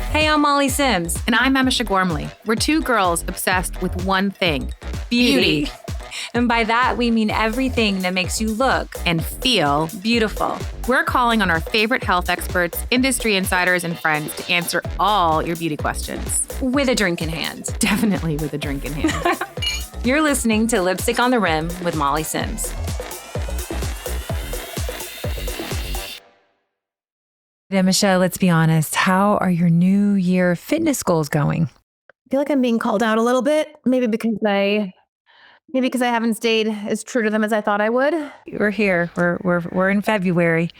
Hey, I'm Molly Sims. And I'm Emma Gormley. We're two girls obsessed with one thing, beauty. And by that, we mean everything that makes you look And feel beautiful. We're calling on our favorite health experts, industry insiders, and friends to answer all your beauty questions. With a drink in hand. Definitely with a drink in hand. You're listening to Lipstick on the Rim with Molly Sims. Michelle, let's be honest. How are your New Year fitness goals going? I feel like I'm being called out a little bit, maybe because I haven't stayed as true to them as I thought I would. We're here. We're in February.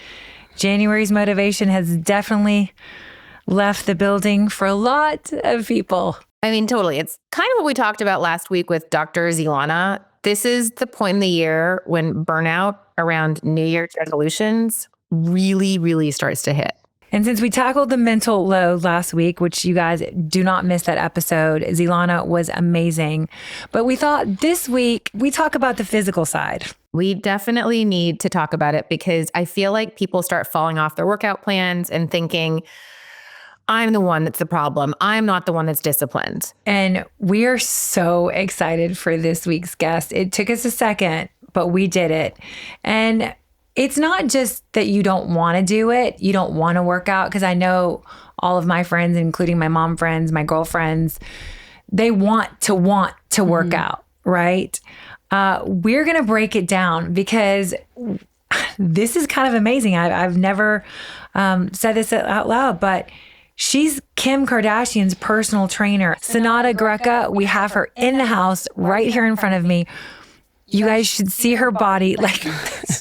January's motivation has definitely left the building for a lot of people. I mean, totally. It's kind of what we talked about last week with Dr. Zilana. This is the point in the year when burnout around New Year's resolutions really starts to hit. And since we tackled the mental load last week, which you guys do not miss that episode, Zilana was amazing. But we thought this week we talk about the physical side. We definitely need to talk about it because I feel like people start falling off their workout plans and thinking, I'm the one that's the problem. I'm not the one that's disciplined. And we are so excited for this week's guest. It took us a second, but we did it. And it's not just that you don't want to do it, you don't want to work out, because I know all of my friends, including my mom friends, my girlfriends, they want to work out, right? We're going to break it down because this is kind of amazing. I've never said this out loud, but she's Kim Kardashian's personal trainer, Senada Greca. We have her in the house right here in front of me. You guys should see her body. Like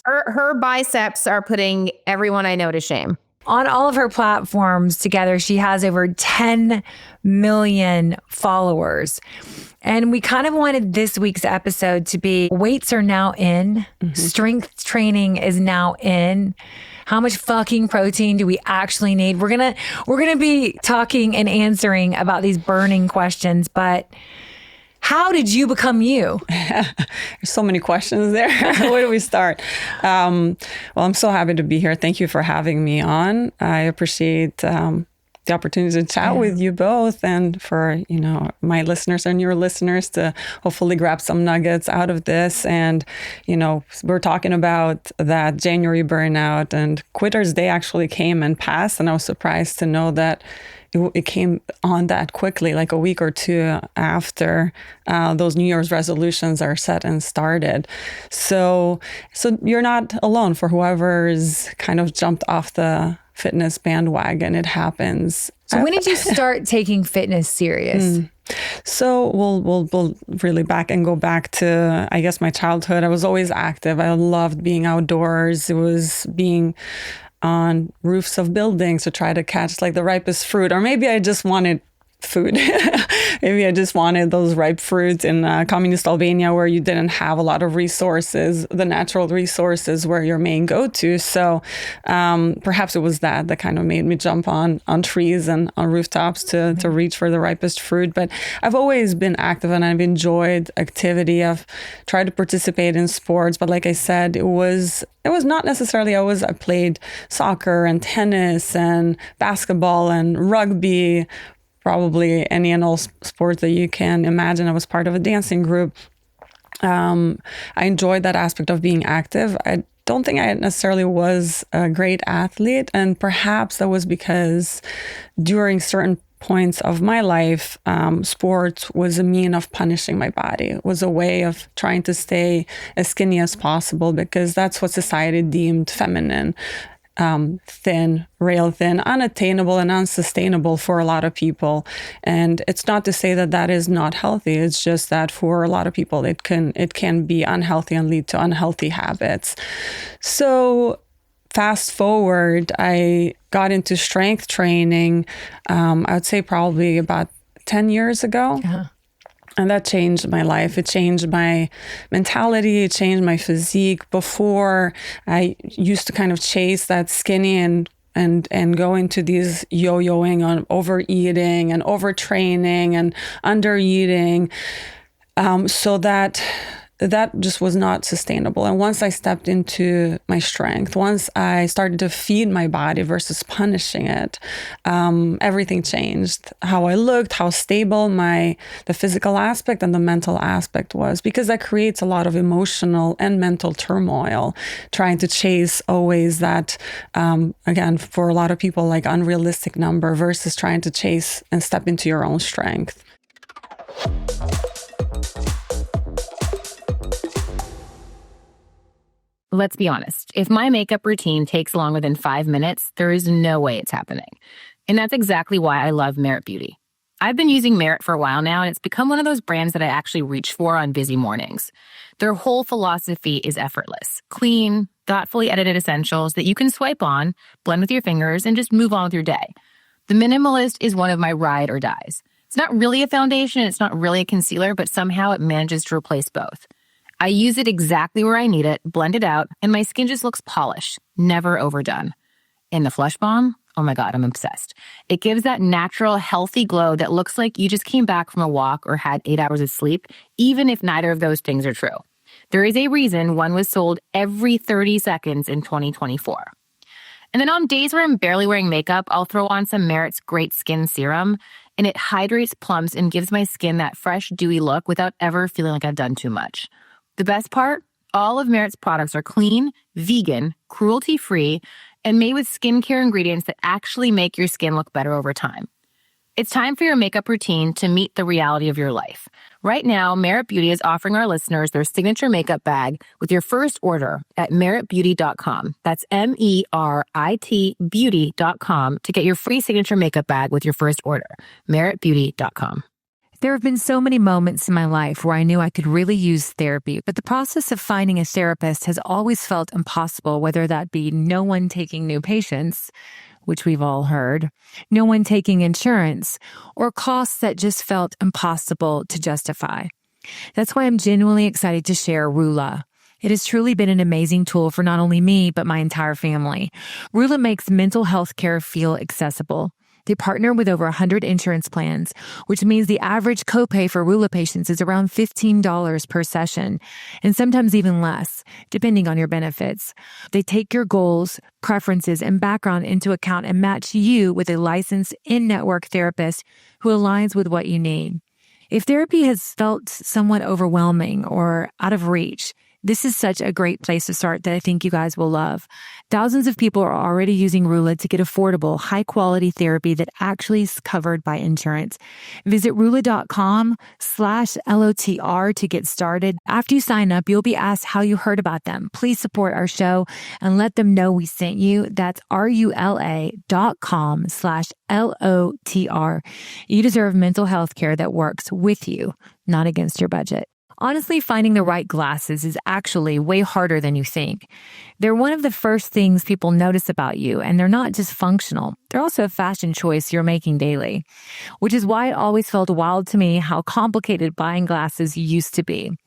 her biceps are putting everyone I know to shame. On all of her platforms together, she has over 10 million followers. And we kind of wanted this week's episode to be weights are now in, strength training is now in. How much fucking protein do we actually need? We're gonna be talking and answering about these burning questions, but how did you become you? There's so many questions there. Where do we start? Well, I'm so happy to be here. Thank you for having me on. I appreciate the opportunity to chat with you both, and for my listeners and your listeners to hopefully grab some nuggets out of this. And we're talking about that January burnout, and Quitter's Day actually came and passed, and I was surprised to know that it came on that quickly, like a week or two after those New Year's resolutions are set and started. So you're not alone. For whoever's kind of jumped off the fitness bandwagon, it happens. So when did you start taking fitness serious? So we'll really go back to, I guess, my childhood. I was always active. I loved being outdoors. It was being on roofs of buildings to try to catch like the ripest fruit, or maybe I just wanted food. Maybe I just wanted those ripe fruits in communist Albania, where you didn't have a lot of resources, the natural resources were your main go-to. So perhaps it was that kind of made me jump on trees and on rooftops to reach for the ripest fruit. But I've always been active and I've enjoyed activity. I've tried to participate in sports, but like I said, it was not necessarily I played soccer and tennis and basketball and rugby, probably any and all sports that you can imagine. I was part of a dancing group. I enjoyed that aspect of being active. I don't think I necessarily was a great athlete, and perhaps that was because during certain points of my life, sports was a mean of punishing my body. It was a way of trying to stay as skinny as possible, because that's what society deemed feminine. Thin, rail thin, unattainable and unsustainable for a lot of people. And it's not to say that that is not healthy. It's just that for a lot of people, it can be unhealthy and lead to unhealthy habits. So fast forward, I got into strength training, I would say probably about 10 years ago. Uh-huh. And that changed my life. It changed my mentality. It changed my physique. Before, I used to kind of chase that skinny and go into these yo-yoing on overeating and overtraining and undereating. So that that just was not sustainable. And once I stepped into my strength, once I started to feed my body versus punishing it, everything changed. How I looked, how stable the physical aspect and the mental aspect was, because that creates a lot of emotional and mental turmoil, trying to chase always that, again, for a lot of people, like unrealistic number versus trying to chase and step into your own strength. Let's be honest. If my makeup routine takes longer than 5 minutes, there is no way it's happening. And that's exactly why I love Merit Beauty. I've been using Merit for a while now, and it's become one of those brands that I actually reach for on busy mornings. Their whole philosophy is effortless, clean, thoughtfully edited essentials that you can swipe on, blend with your fingers, and just move on with your day. The Minimalist is one of my ride or dies. It's not really a foundation, it's not really a concealer, but somehow it manages to replace both. I use it exactly where I need it, blend it out, and my skin just looks polished, never overdone. And the Flush Balm, oh my God, I'm obsessed. It gives that natural, healthy glow that looks like you just came back from a walk or had 8 hours of sleep, even if neither of those things are true. There is a reason one was sold every 30 seconds in 2024. And then on days where I'm barely wearing makeup, I'll throw on some Merit's Great Skin Serum, and it hydrates, plumps, and gives my skin that fresh, dewy look without ever feeling like I've done too much. The best part? All of Merit's products are clean, vegan, cruelty-free, and made with skincare ingredients that actually make your skin look better over time. It's time for your makeup routine to meet the reality of your life. Right now, Merit Beauty is offering our listeners their signature makeup bag with your first order at meritbeauty.com. That's MERIT beauty.com to get your free signature makeup bag with your first order. meritbeauty.com. There have been so many moments in my life where I knew I could really use therapy, but the process of finding a therapist has always felt impossible, whether that be no one taking new patients, which we've all heard, no one taking insurance, or costs that just felt impossible to justify. That's why I'm genuinely excited to share Rula. It has truly been an amazing tool for not only me, but my entire family. Rula makes mental health care feel accessible. They partner with over 100 insurance plans, which means the average copay for Rula patients is around $15 per session, and sometimes even less, depending on your benefits. They take your goals, preferences, and background into account and match you with a licensed in-network therapist who aligns with what you need. If therapy has felt somewhat overwhelming or out of reach, this is such a great place to start that I think you guys will love. Thousands of people are already using Rula to get affordable, high-quality therapy that actually is covered by insurance. Visit Rula.com/LOTR to get started. After you sign up, you'll be asked how you heard about them. Please support our show and let them know we sent you. That's RULA.com/LOTR. You deserve mental health care that works with you, not against your budget. Honestly, finding the right glasses is actually way harder than you think. They're one of the first things people notice about you, and they're not just functional. They're also a fashion choice you're making daily, which is why it always felt wild to me how complicated buying glasses used to be.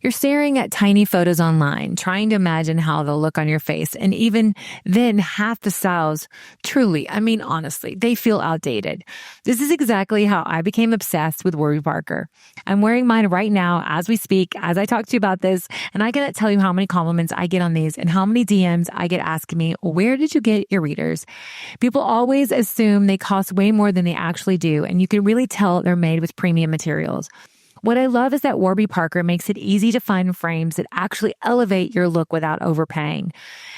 You're staring at tiny photos online, trying to imagine how they'll look on your face. And even then, half the styles, truly, I mean, honestly, they feel outdated. This is exactly how I became obsessed with Warby Parker. I'm wearing mine right now as we speak, as I talk to you about this. And I cannot tell you how many compliments I get on these and how many DMs I get asking me, where did you get your readers? People always assume they cost way more than they actually do. And you can really tell they're made with premium materials. What I love is that Warby Parker makes it easy to find frames that actually elevate your look without overpaying.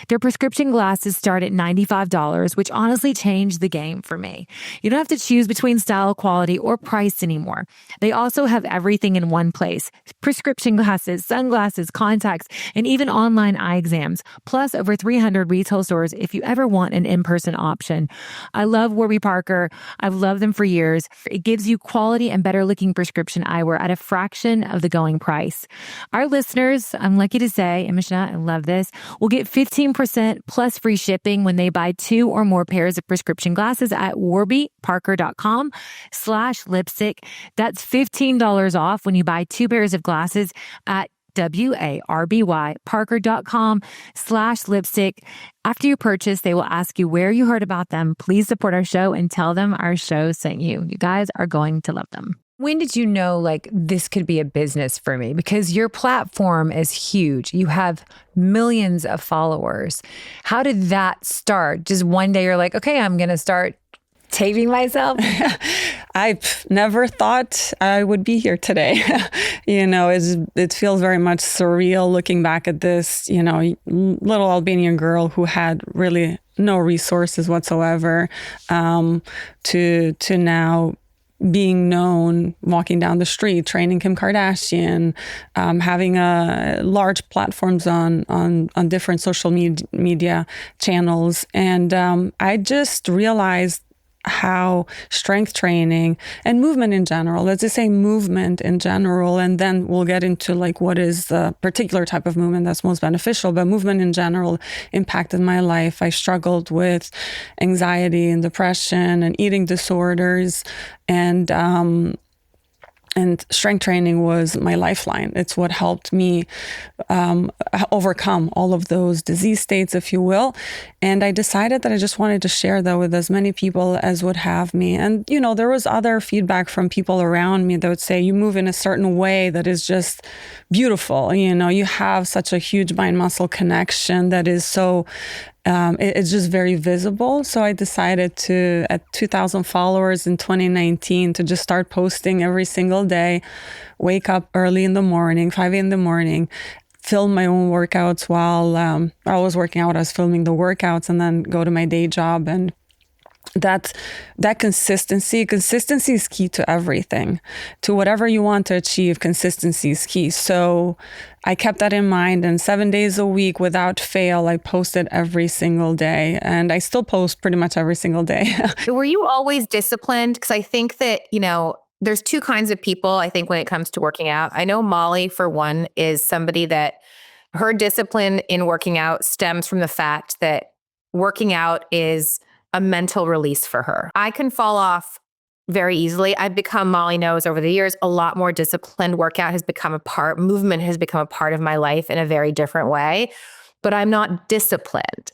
Their prescription glasses start at $95, which honestly changed the game for me. You don't have to choose between style, quality, or price anymore. They also have everything in one place: prescription glasses, sunglasses, contacts, and even online eye exams, plus over 300 retail stores if you ever want an in-person option. I love Warby Parker. I've loved them for years. It gives you quality and better looking prescription eyewear at a fraction of the going price. Our listeners, I'm lucky to say, and Mishna, I love this, will get 15% plus free shipping when they buy 2 or more pairs of prescription glasses at warbyparker.com/lipstick. That's $15 off when you buy 2 pairs of glasses at warbyparker.com/lipstick. After you purchase, they will ask you where you heard about them. Please support our show and tell them our show sent you. You guys are going to love them. When did you know like this could be a business for me? Because your platform is huge. You have millions of followers. How did that start? Just one day you're like, okay, I'm going to start taping myself? I never thought I would be here today. It feels very much surreal looking back at this, little Albanian girl who had really no resources whatsoever, to now being known, walking down the street, training Kim Kardashian, having large platforms on different social media channels. And I just realized how strength training and movement in general, let's just say movement in general, and then we'll get into like what is the particular type of movement that's most beneficial, but movement in general impacted my life. I struggled with anxiety and depression and eating disorders, and strength training was my lifeline. It's what helped me overcome all of those disease states, if you will. And I decided that I just wanted to share that with as many people as would have me. And, there was other feedback from people around me that would say, you move in a certain way that is just beautiful. You have such a huge mind-muscle connection that is so it's just very visible. So I decided to, at 2,000 followers in 2019, to just start posting every single day, wake up early in the morning, 5 a.m. in the morning, film my own workouts while I was working out. I was filming the workouts and then go to my day job. And that consistency is key to everything. To whatever you want to achieve, consistency is key. So I kept that in mind, and 7 days a week without fail, I posted every single day, and I still post pretty much every single day. Were you always disciplined? Because I think that, there's two kinds of people, I think, when it comes to working out. I know Molly, for one, is somebody that her discipline in working out stems from the fact that working out is a mental release for her. I can fall off very easily. I've become, Molly knows, over the years, a lot more disciplined. Movement has become a part of my life in a very different way, but I'm not disciplined.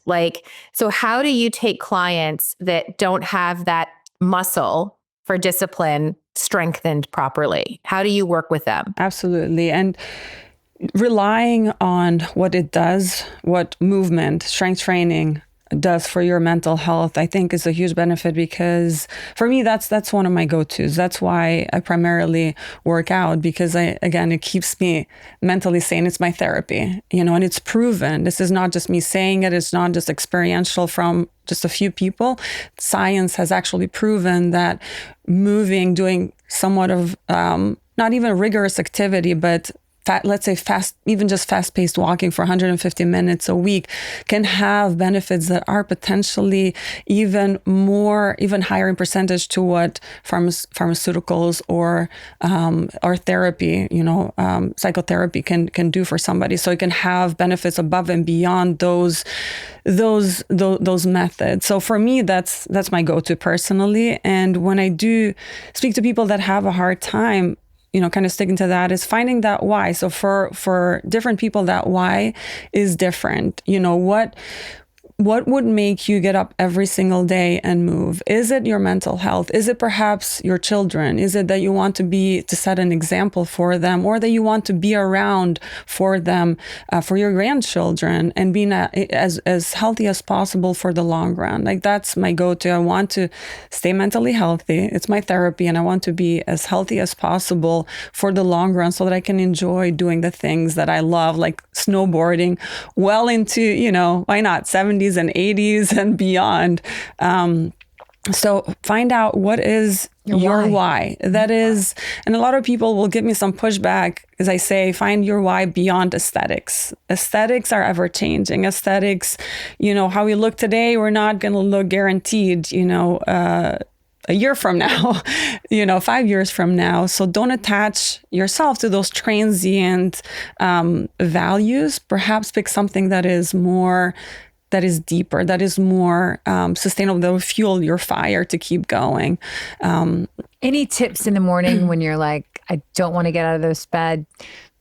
So how do you take clients that don't have that muscle for discipline strengthened properly? How do you work with them? Absolutely. And relying on what it does, what movement, strength training does for your mental health, I think is a huge benefit, because for me, that's one of my go-tos. That's why I primarily work out, because it keeps me mentally sane. It's my therapy, and it's proven. This is not just me saying it. It's not just experiential from just a few people. Science has actually proven that moving, doing somewhat of not even rigorous activity, but let's say fast-paced walking for 150 minutes a week can have benefits that are potentially even higher in percentage to what pharmaceuticals or therapy, psychotherapy can do for somebody. So it can have benefits above and beyond those methods. So for me, that's my go-to personally. And when I do speak to people that have a hard time, kind of sticking to that, is finding that why. So for different people, that why is different. What would make you get up every single day and move? Is it your mental health? Is it perhaps your children? Is it that you want to set an example for them, or that you want to be around for them, for your grandchildren, and being as healthy as possible for the long run? That's my go-to. I want to stay mentally healthy. It's my therapy, and I want to be as healthy as possible for the long run, so that I can enjoy doing the things that I love, like snowboarding, well into, why not, 70s and 80s and beyond. So find out what is your why. That is, and a lot of people will give me some pushback as I say, find your why beyond aesthetics. Aesthetics are ever changing. Aesthetics, how we look today, we're not going to look guaranteed, a year from now, 5 years from now. So don't attach yourself to those transient values. Perhaps pick something that is deeper, that is more sustainable, that will fuel your fire to keep going. Any tips in the morning when you're like, I don't want to get out of this bed?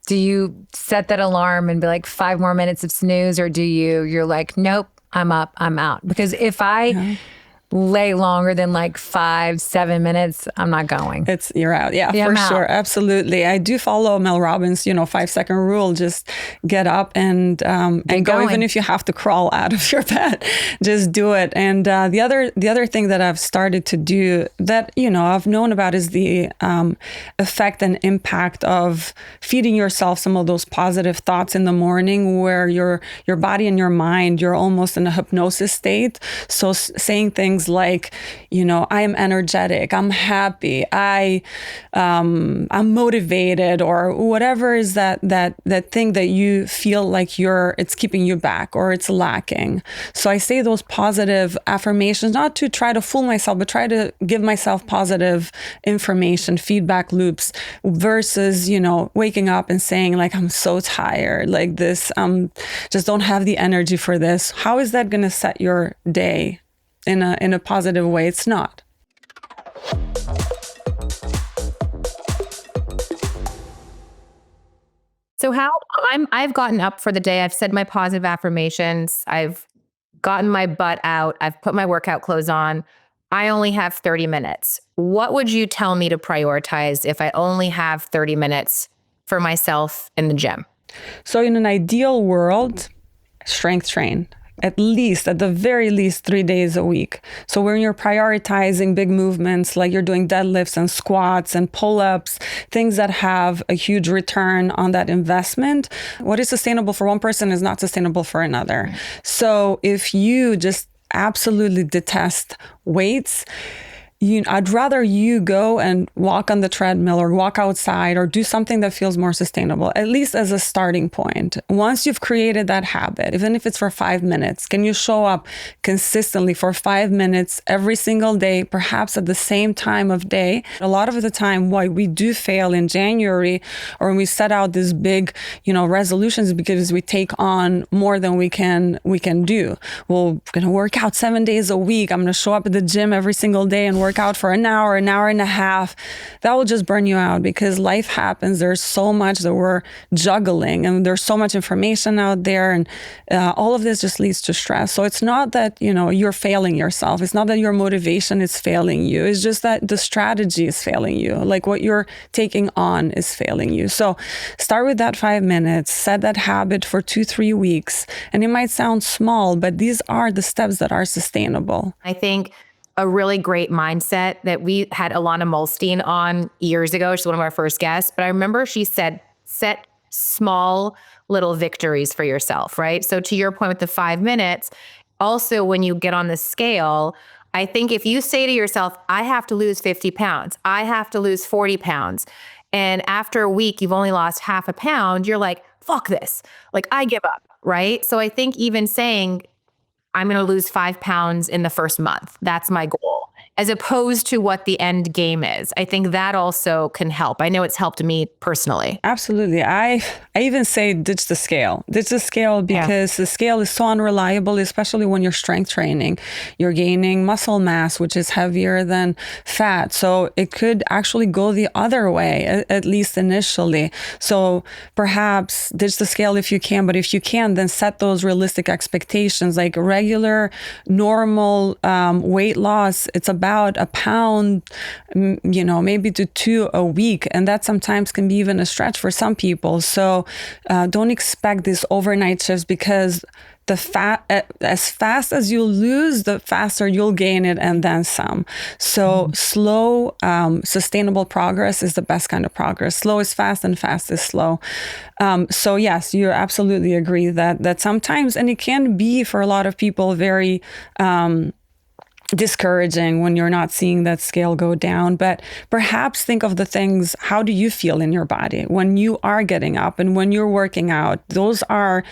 Do you set that alarm and be like 5 more minutes of snooze, or you're like, nope, I'm up, I'm out? Because if I lay longer than like 5-7 minutes, I'm not going. You're out. Yeah, Yeah, for I'm out. sure. Absolutely. I do follow Mel Robbins, 5-second rule. Just get up and go, going. even if you have to crawl out of your bed, just do it. And the other thing that I've started to do that, I've known about is the effect and impact of feeding yourself some of those positive thoughts in the morning, where your body and your mind, you're almost in a hypnosis state. So saying things like, I am energetic, I'm happy, I'm motivated, or whatever is that thing that you feel like it's keeping you back or it's lacking. So I say those positive affirmations, not to try to fool myself, but try to give myself positive information, feedback loops, versus, waking up and saying like, I'm so tired, like this, just don't have the energy for this. How is that going to set your day in a positive way? It's not. So I've gotten up for the day. I've said my positive affirmations. I've gotten my butt out. I've put my workout clothes on. I only have 30 minutes. What would you tell me to prioritize if I only have 30 minutes for myself in the gym? So in an ideal world, strength train. At the very least 3 days a week. So when you're prioritizing big movements, like you're doing deadlifts and squats and pull-ups, things that have a huge return on that investment, what is sustainable for one person is not sustainable for another. So if you just absolutely detest weights, I'd rather you go and walk on the treadmill or walk outside or do something that feels more sustainable, at least as a starting point. Once you've created that habit, even if it's for 5 minutes, can you show up consistently for 5 minutes every single day, perhaps at the same time of day? A lot of the time, why we do fail in January or when we set out this big, resolutions, because we take on more than we can do. We're going to work out 7 days a week. I'm going to show up at the gym every single day and work out for an hour and a half. That will just burn you out because life happens. There's so much that we're juggling and there's so much information out there, and all of this just leads to stress. So it's not that, you're failing yourself. It's not that your motivation is failing you. It's just that the strategy is failing you. Like what you're taking on is failing you. So start with that 5 minutes, set that habit for 2-3 weeks. And it might sound small, but these are the steps that are sustainable. I think a really great mindset that we had Alana Molstein on years ago. She's one of our first guests, but I remember she said, set small little victories for yourself, right? So to your point with the 5 minutes, also when you get on the scale, I think if you say to yourself, I have to lose 50 pounds, I have to lose 40 pounds. And after a week, you've only lost half a pound, you're like, fuck this. Like I give up, right? So I think even saying, I'm going to lose 5 pounds in the first month. That's my goal, as opposed to what the end game is. I think that also can help. I know it's helped me personally. Absolutely. I even say ditch the scale. Ditch the scale because the scale is so unreliable, especially when you're strength training. You're gaining muscle mass, which is heavier than fat. So it could actually go the other way, at least initially. So perhaps ditch the scale if you can, but if you can, then set those realistic expectations, like regular, normal weight loss. It's about a pound, maybe to 2 a week. And that sometimes can be even a stretch for some people. So don't expect these overnight shifts, because as fast as you lose, the faster you'll gain it and then some. So slow, sustainable progress is the best kind of progress. Slow is fast and fast is slow. So yes, you absolutely agree that sometimes, and it can be for a lot of people very discouraging when you're not seeing that scale go down. But perhaps think of the things, how do you feel in your body when you are getting up and when you're working out? Those are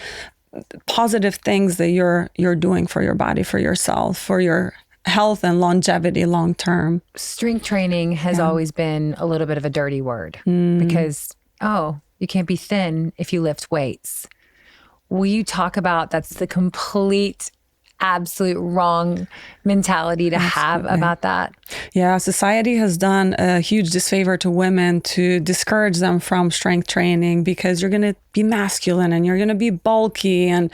positive things that you're doing for your body, for yourself, for your health and longevity long term. Strength training has always been a little bit of a dirty word because, you can't be thin if you lift weights. Will you talk about that's the complete absolute wrong mentality to have about that. Yeah, society has done a huge disfavor to women to discourage them from strength training because you're going to be masculine and you're going to be bulky. And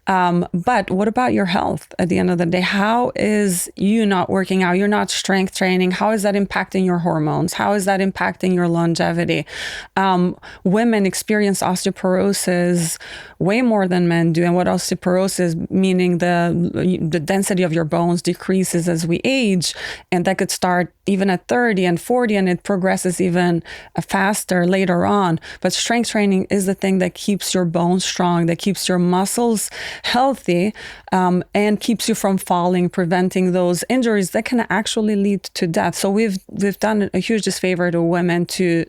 but what about your health at the end of the day? How is you not working out? You're not strength training. How is that impacting your hormones? How is that impacting your longevity? Women experience osteoporosis way more than men do. And what osteoporosis, meaning the density of your bones decreases as we age, and that could start even at 30 and 40, and it progresses even faster later on. But strength training is the thing that keeps your bones strong, that keeps your muscles healthy, and keeps you from falling, preventing those injuries that can actually lead to death. So we've done a huge disfavor to women to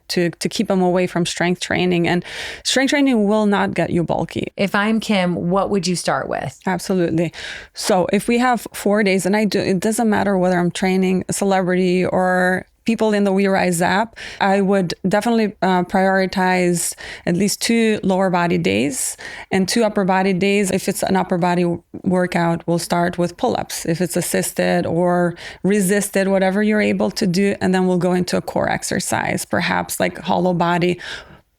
keep them away from strength training, and strength training will not get you bulky. If I'm Kim, what would you start with? Absolutely. So if we have 4 days, and it doesn't matter whether I'm training a celebrity or people in the WeRise app, I would definitely prioritize at least 2 lower body days and 2 upper body days. If it's an upper body workout, we'll start with pull-ups. If it's assisted or resisted, whatever you're able to do, and then we'll go into a core exercise, perhaps like hollow body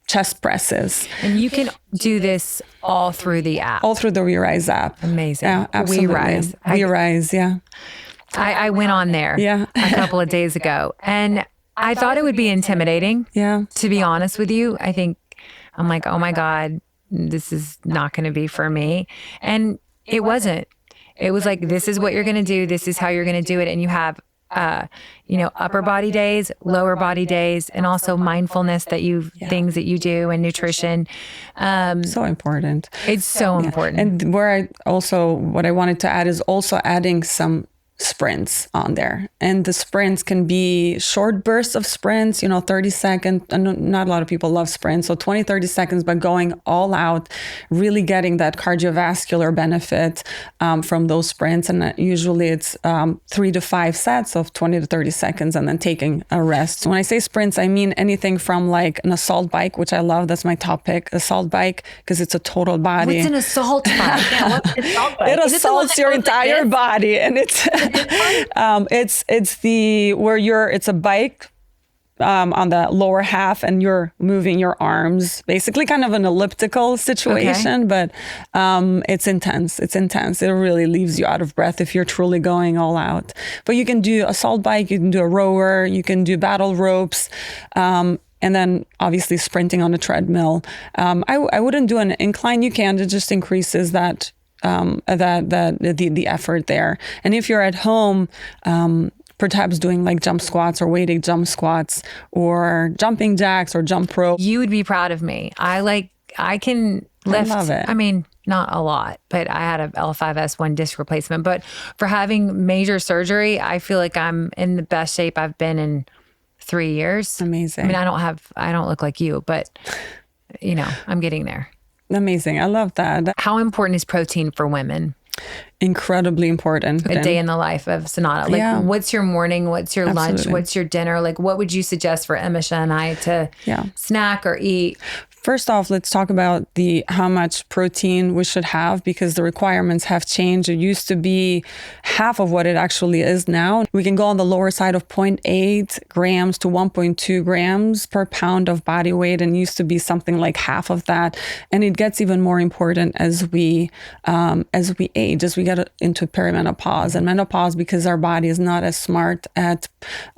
chest presses. And you can do this all through the app. All through the WeRise app. Amazing. Yeah, absolutely. WeRise. WeRise, yeah. I went on there a couple of days ago, and I thought it would be intimidating. Yeah. To be honest with you, I'm like, oh my God, this is not going to be for me. And it wasn't. It was like, this is what you're going to do. This is how you're going to do it. And you have, upper body days, lower body days, and also mindfulness things that you do, and nutrition. So important. It's so important. And what I wanted to add is also adding some sprints on there. And the sprints can be short bursts of sprints, 30 seconds. And not a lot of people love sprints. So 20, 30 seconds, but going all out, really getting that cardiovascular benefit from those sprints. And usually it's 3 to 5 sets of 20 to 30 seconds and then taking a rest. When I say sprints, I mean anything from like an assault bike, which I love. That's my top pick, assault bike, because it's a total body. What's an assault bike? Yeah, what's an assault bike? It assaults your entire body, and it's it's a bike on the lower half, and you're moving your arms, basically kind of an elliptical situation, but it's intense. It's intense. It really leaves you out of breath if you're truly going all out. But you can do assault bike, you can do a rower, you can do battle ropes. And then obviously sprinting on a treadmill. I wouldn't do an incline. You can. It just increases the effort there. And if you're at home, perhaps doing like jump squats or weighted jump squats or jumping jacks or jump rope. You would be proud of me. I can lift. I love it. I mean, not a lot, but I had a L5S1 disc replacement. But for having major surgery, I feel like I'm in the best shape I've been in 3 years. Amazing. I mean, I don't look like you, but I'm getting there. Amazing. I love that. How important is protein for women? Incredibly important. A day in the life of Senada. Like, what's your morning? What's your lunch? What's your dinner? Like, what would you suggest for Emisha and I to snack or eat? First off, let's talk about how much protein we should have, because the requirements have changed. It used to be half of what it actually is now. We can go on the lower side of 0.8 grams to 1.2 grams per pound of body weight, and used to be something like half of that. And it gets even more important as we age, as we get into perimenopause and menopause, because our body is not as smart at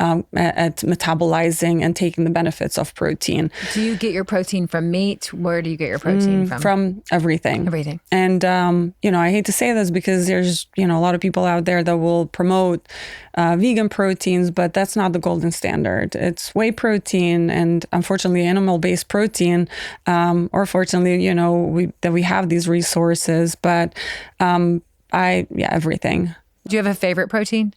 metabolizing and taking the benefits of protein. Do you get your protein from meat? Where do you get your protein from? From everything. Everything. And, I hate to say this because there's, a lot of people out there that will promote vegan proteins, but that's not the golden standard. It's whey protein and unfortunately animal-based protein, or fortunately, we have these resources, but everything. Do you have a favorite protein?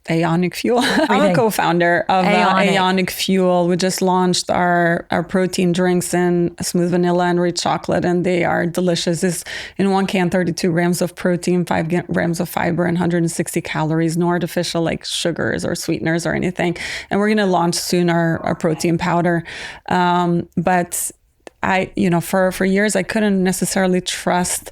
Aeonic Fuel. I'm a co-founder of Aeonic Fuel. We just launched our protein drinks in smooth vanilla and rich chocolate, and they are delicious. It's in one can, 32 grams of protein, 5 grams of fiber, and 160 calories. No artificial like sugars or sweeteners or anything. And we're going to launch soon our protein powder. But for years I couldn't necessarily trust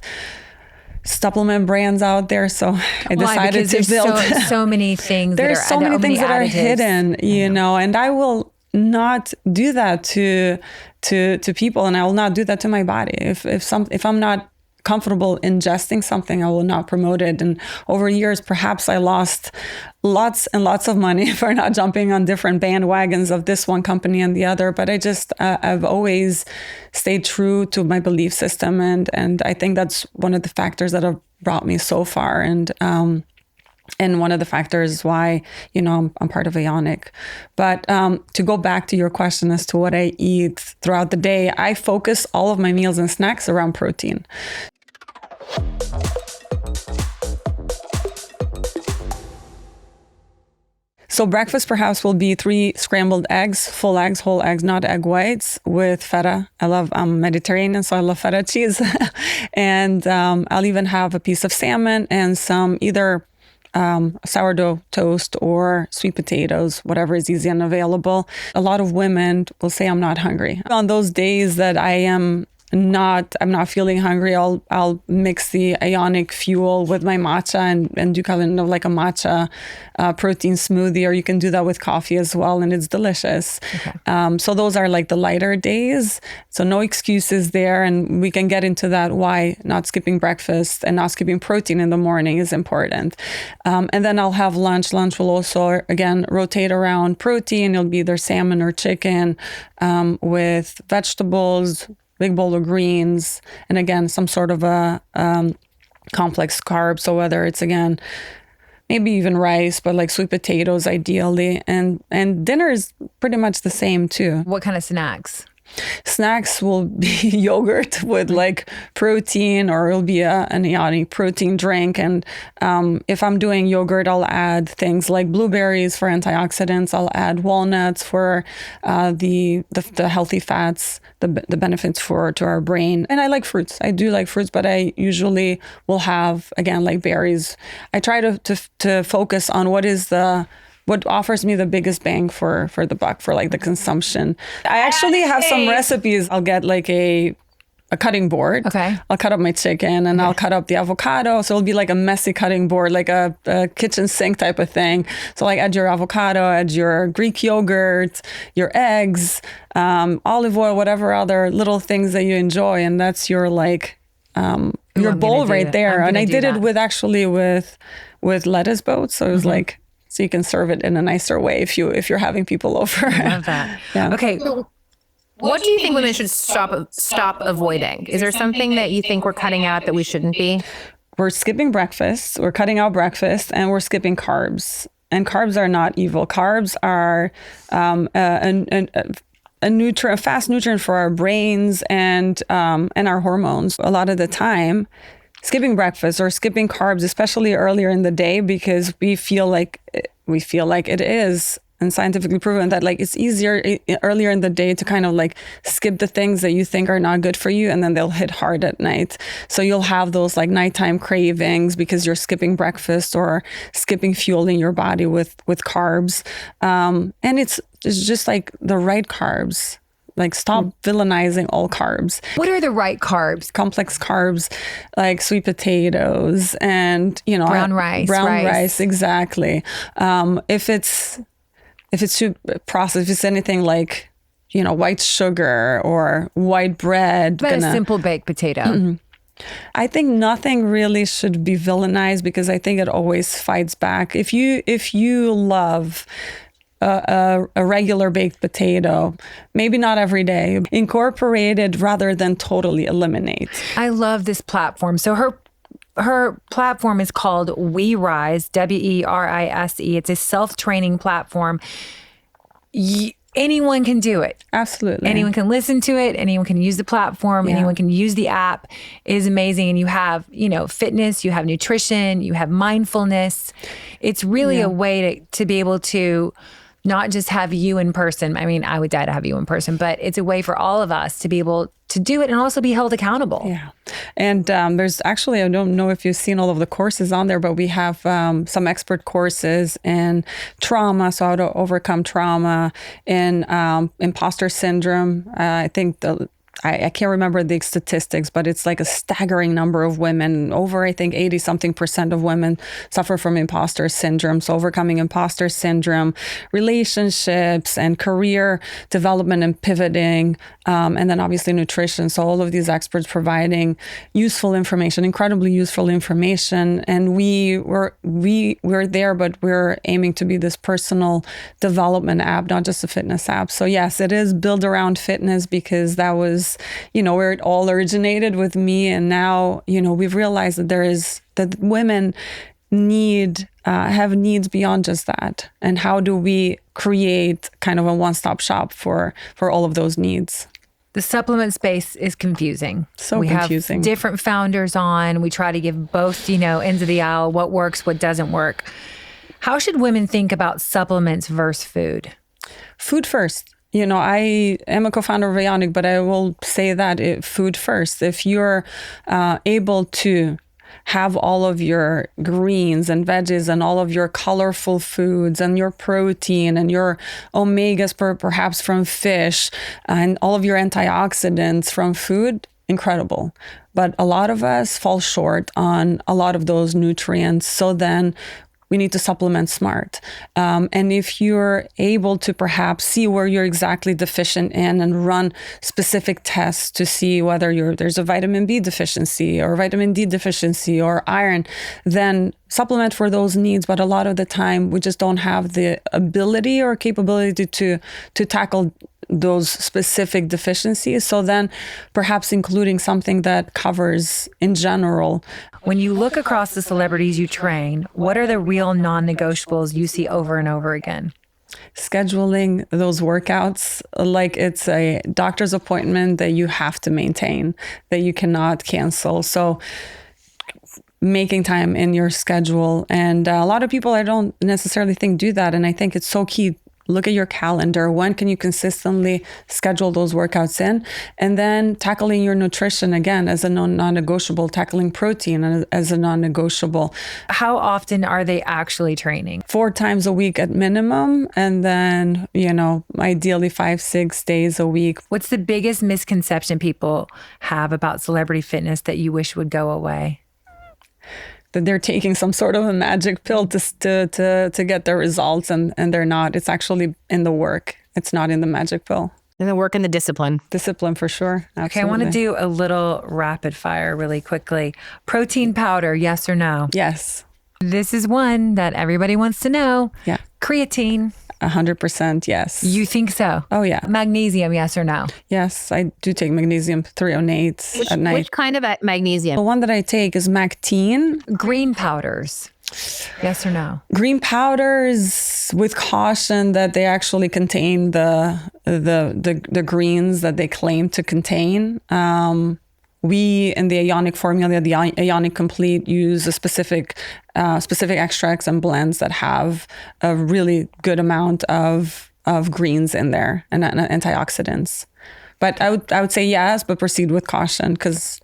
supplement brands out there. So I decided to build so many things. There's so many things that are hidden, you know, and I will not do that to people, and I will not do that to my body. If I'm not comfortable ingesting something, I will not promote it. And over years, perhaps I lost lots and lots of money for not jumping on different bandwagons of this one company and the other. But I just, I've always stayed true to my belief system. And I think that's one of the factors that have brought me so far. And one of the factors why, you know, I'm part of Ionic. But to go back to your question as to what I eat throughout the day, I focus all of my meals and snacks around protein. So breakfast perhaps will be 3 scrambled eggs, full eggs, whole eggs, not egg whites, with feta. I'm Mediterranean, so I love feta cheese. And I'll even have a piece of salmon and some either sourdough toast or sweet potatoes, whatever is easy and available. A lot of women will say I'm not hungry. On those days that I'm not feeling hungry, I'll mix the Ionic fuel with my matcha and do kind of like a matcha protein smoothie, or you can do that with coffee as well, and it's delicious. Okay. So those are like the lighter days. So no excuses there, and we can get into that why not skipping breakfast and not skipping protein in the morning is important. And then I'll have lunch. Lunch will also, again, rotate around protein. It'll be either salmon or chicken with vegetables, big bowl of greens, and again, some sort of a complex carb. So whether it's, again, maybe even rice, but like sweet potatoes ideally. And dinner is pretty much the same too. What kind of snacks? Snacks will be yogurt with like protein, or it'll be an Ionic protein drink. And if I'm doing yogurt, I'll add things like blueberries for antioxidants. I'll add walnuts for the healthy fats, the benefits to our brain. And I like fruits. I do like fruits, but I usually will have, again, like berries. I try to focus on what offers me the biggest bang for the buck, for like the consumption. I actually have some recipes. I'll get like a cutting board. Okay. I'll cut up my chicken and I'll cut up the avocado. So it'll be like a messy cutting board, like a kitchen sink type of thing. So like add your avocado, add your Greek yogurt, your eggs, olive oil, whatever other little things that you enjoy. And that's your like, your bowl right there. And I did it with lettuce boats. So it was like, so you can serve it in a nicer way if you're having people over. I love that. Yeah. Okay. What do you think women should stop avoiding? Is there something that you think we're cutting out that we shouldn't be? We're skipping breakfast. We're cutting out breakfast, and we're skipping carbs. And carbs are not evil. Carbs are a fast nutrient for our brains and our hormones. A lot of the time, skipping breakfast or skipping carbs, especially earlier in the day, because we feel like it is, and scientifically proven that like it's easier earlier in the day to kind of like skip the things that you think are not good for you, and then they'll hit hard at night. So you'll have those like nighttime cravings because you're skipping breakfast or skipping fueling your body with carbs, and it's just like the right carbs. Like, stop villainizing all carbs. What are the right carbs? Complex carbs, like sweet potatoes and, you know, brown rice, exactly. If it's too processed, if it's anything like, you know, white sugar or white bread. But a simple baked potato. Mm-hmm. I think nothing really should be villainized, because I think it always fights back. If you love a regular baked potato, maybe not every day, incorporate it rather than totally eliminate. I love this platform. So her platform is called WeRise, WeRise. It's a self-training platform. Anyone can do it. Absolutely. Anyone can listen to it. Anyone can use the platform. Yeah. Anyone can use the app. It is amazing. And you have, you know, fitness, you have nutrition, you have mindfulness. It's really a way to be able to not just have you in person. I mean, I would die to have you in person, but it's a way for all of us to be able to do it and also be held accountable. Yeah. And there's actually, I don't know if you've seen all of the courses on there, but we have some expert courses in trauma, so how to overcome trauma, in imposter syndrome. I think I can't remember the statistics, but it's like a staggering number of women, over, I think, 80 something % of women suffer from imposter syndrome. So overcoming imposter syndrome, relationships and career development and pivoting, and then obviously nutrition. So all of these experts providing useful information, incredibly useful information. And we're there, but we're aiming to be this personal development app, not just a fitness app. So yes, it is built around fitness because that was, where it all originated with me. And now, we've realized that women have needs beyond just that. And how do we create kind of a one-stop shop for all of those needs? The supplement space is confusing. We confusing. Have different founders on. We try to give both, ends of the aisle, what works, what doesn't work. How should women think about supplements versus food? Food first. I am a co-founder of Ionic, but I will say that food first. If you're able to have all of your greens and veggies and all of your colorful foods and your protein and your omegas perhaps from fish and all of your antioxidants from food, incredible. But a lot of us fall short on a lot of those nutrients. So then we need to supplement smart. And if you're able to perhaps see where you're exactly deficient in and run specific tests to see whether there's a vitamin B deficiency or vitamin D deficiency or iron, then supplement for those needs. But a lot of the time, we just don't have the ability or capability to tackle those specific deficiencies. So then perhaps including something that covers in general. When you look across the celebrities you train, what are the real non-negotiables you see over and over again? Scheduling those workouts like it's a doctor's appointment that you have to maintain, that you cannot cancel. So making time in your schedule. And a lot of people I don't necessarily think do that. And I think it's so key. Look at your calendar. When can you consistently schedule those workouts in? And then tackling your nutrition again as a non-negotiable, tackling protein as a non-negotiable. How often are they actually training? 4 times a week at minimum. And then, ideally 5-6 days a week. What's the biggest misconception people have about celebrity fitness that you wish would go away? That they're taking some sort of a magic pill to get their results, and they're not. It's actually in the work. It's not in the magic pill. In the work and the discipline. Discipline for sure. Absolutely. Okay, I want to do a little rapid fire really quickly. Protein powder, yes or no? Yes. This is one that everybody wants to know. Yeah. Creatine. 100% yes. You think so? Oh, yeah. Magnesium, yes or no? Yes, I do take magnesium 308 at night. Which kind of magnesium? The one that I take is Mactine. Green powders, yes or no? Green powders, with caution that they actually contain the greens that they claim to contain. We, in the Ionic formula, the Ionic Complete, use a specific extracts and blends that have a really good amount of greens in there and antioxidants. But I would say yes, but proceed with caution because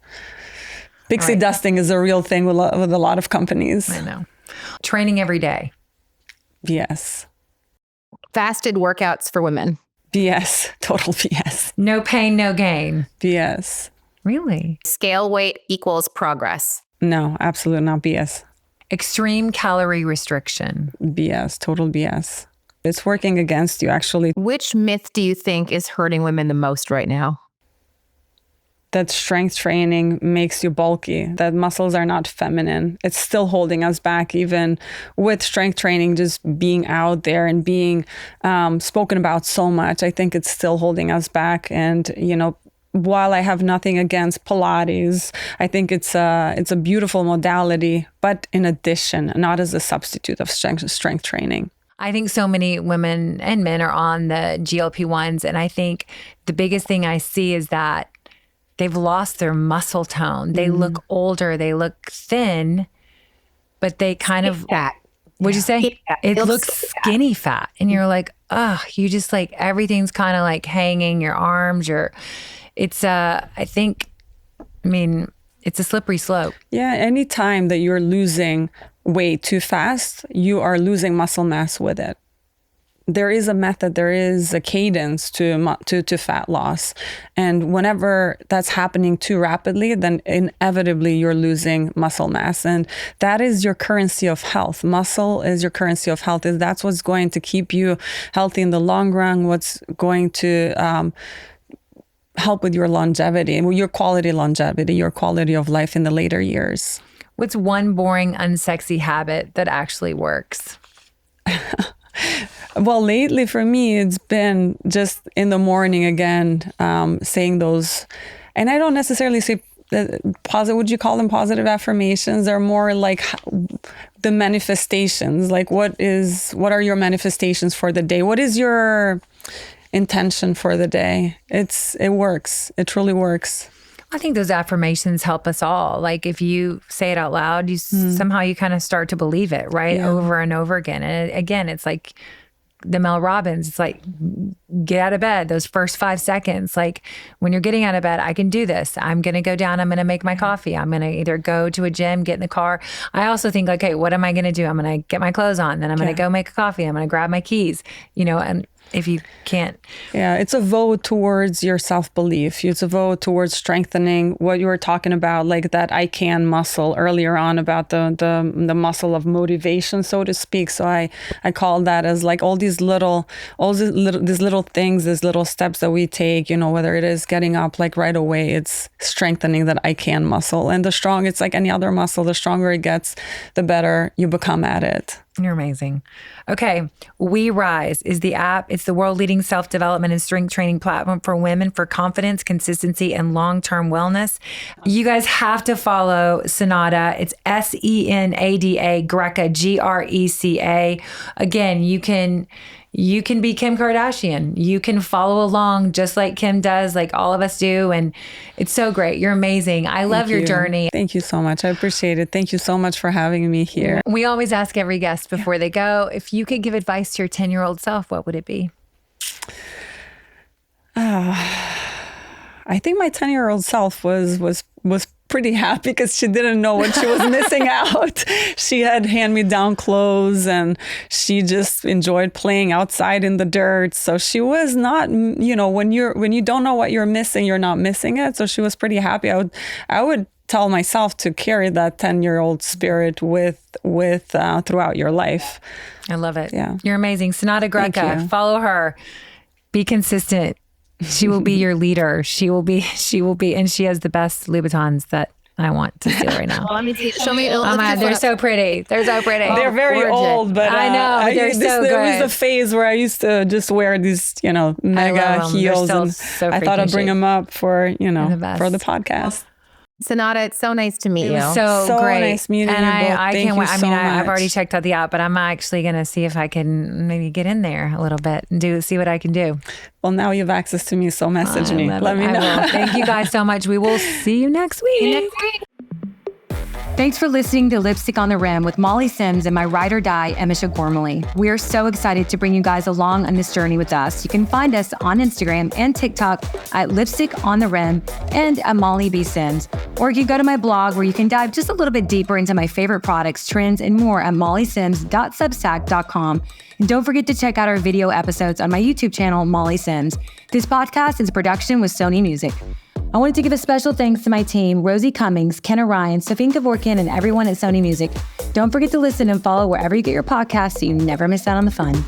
pixie dusting is a real thing with a lot of companies. I know. Training every day. BS. Fasted workouts for women. BS. Total BS. No pain, no gain. BS. Really? Scale weight equals progress. No, absolutely not BS. Extreme calorie restriction. BS. Total BS. It's working against you, actually. Which myth do you think is hurting women the most right now? That strength training makes you bulky, that muscles are not feminine. It's still holding us back, even with strength training just being out there and being spoken about so much. I think it's still holding us back. And, while I have nothing against Pilates, I think it's a beautiful modality, but in addition, not as a substitute of strength training. I think so many women and men are on the GLP-1s, and I think the biggest thing I see is that they've lost their muscle tone. They look older, they look thin, but they kind of fat. What'd you say? It looks skinny fat, and you're like, you just like everything's kind of like hanging. Your arms, it's it's a slippery slope. Yeah, anytime that you're losing weight too fast, you are losing muscle mass with it. there is a method, there is a cadence to fat loss. And whenever that's happening too rapidly, then inevitably you're losing muscle mass. And that is your currency of health. Muscle is your currency of health. That's what's going to keep you healthy in the long run, what's going to help with your longevity, your quality longevity, your quality of life in the later years. What's one boring, unsexy habit that actually works? Well, lately for me, it's been just in the morning again, saying those, and I don't necessarily say positive, would you call them positive affirmations? They're more like the manifestations. Like what are your manifestations for the day? What is your intention for the day? It works. It truly works. I think those affirmations help us all. Like if you say it out loud, somehow you kind of start to believe it, right? Yeah. Over and over again. And again, it's like the Mel Robbins. It's like, get out of bed. Those first 5 seconds, like when you're getting out of bed, I can do this. I'm going to go down. I'm going to make my coffee. I'm going to either go to a gym, get in the car. I also think, okay, what am I going to do? I'm going to get my clothes on. Then I'm going to go make a coffee. I'm going to grab my keys, and if you can't. Yeah, it's a vote towards your self-belief. It's a vote towards strengthening what you were talking about, like that I can muscle earlier on about the muscle of motivation, so to speak. So I call that as like all these little things, these little steps that we take, whether it is getting up like right away, it's strengthening that I can muscle. And it's like any other muscle, the stronger it gets, the better you become at it. You're amazing. Okay. WeRise is the app. It's the world-leading self-development and strength training platform for women for confidence, consistency, and long-term wellness. You guys have to follow Senada. It's Senada Greca, Greca. Again, you can be Kim Kardashian. You can follow along just like Kim does, like all of us do. And it's so great. You're amazing. I love your journey. Thank you so much. I appreciate it. Thank you so much for having me here. We always ask every guest before they go, if you could give advice to your 10-year-old self, what would it be? I think my 10-year-old self was pretty happy because she didn't know what she was missing out. She had hand-me-down clothes and she just enjoyed playing outside in the dirt. So she was not, when you don't know what you're missing, you're not missing it. So she was pretty happy. I would tell myself to carry that 10-year-old spirit with throughout your life. I love it. Yeah. You're amazing. Senada Greca, follow her. Be consistent. She will be your leader. She will be, and she has the best Louboutins that I want to see right now. Well, let me see. Show me. They're so pretty. They're so pretty. They're very old, but I know they're so good. There was a phase where I used to just wear these, mega heels, and so I thought I'd bring them up for, for the podcast. Senada, it's so nice to meet you. So great. Nice meeting you both. I can't wait. I've already much. checked out the app, but I'm actually going to see if I can maybe get in there a little bit and see what I can do. Well, now you have access to me, so message me. Let me know. Thank you guys so much. We will see you next week. Thanks for listening to Lipstick on the Rim with Molly Sims and my ride or die, Emisha Gormley. We are so excited to bring you guys along on this journey with us. You can find us on Instagram and TikTok at Lipstick on the Rim and at Molly B. Sims. Or you can go to my blog where you can dive just a little bit deeper into my favorite products, trends, and more at mollysims.substack.com. And don't forget to check out our video episodes on my YouTube channel, Molly Sims. This podcast is a production with Sony Music. I wanted to give a special thanks to my team, Rosie Cummings, Kenna Ryan, Safin Kevorkian, and everyone at Sony Music. Don't forget to listen and follow wherever you get your podcasts so you never miss out on the fun.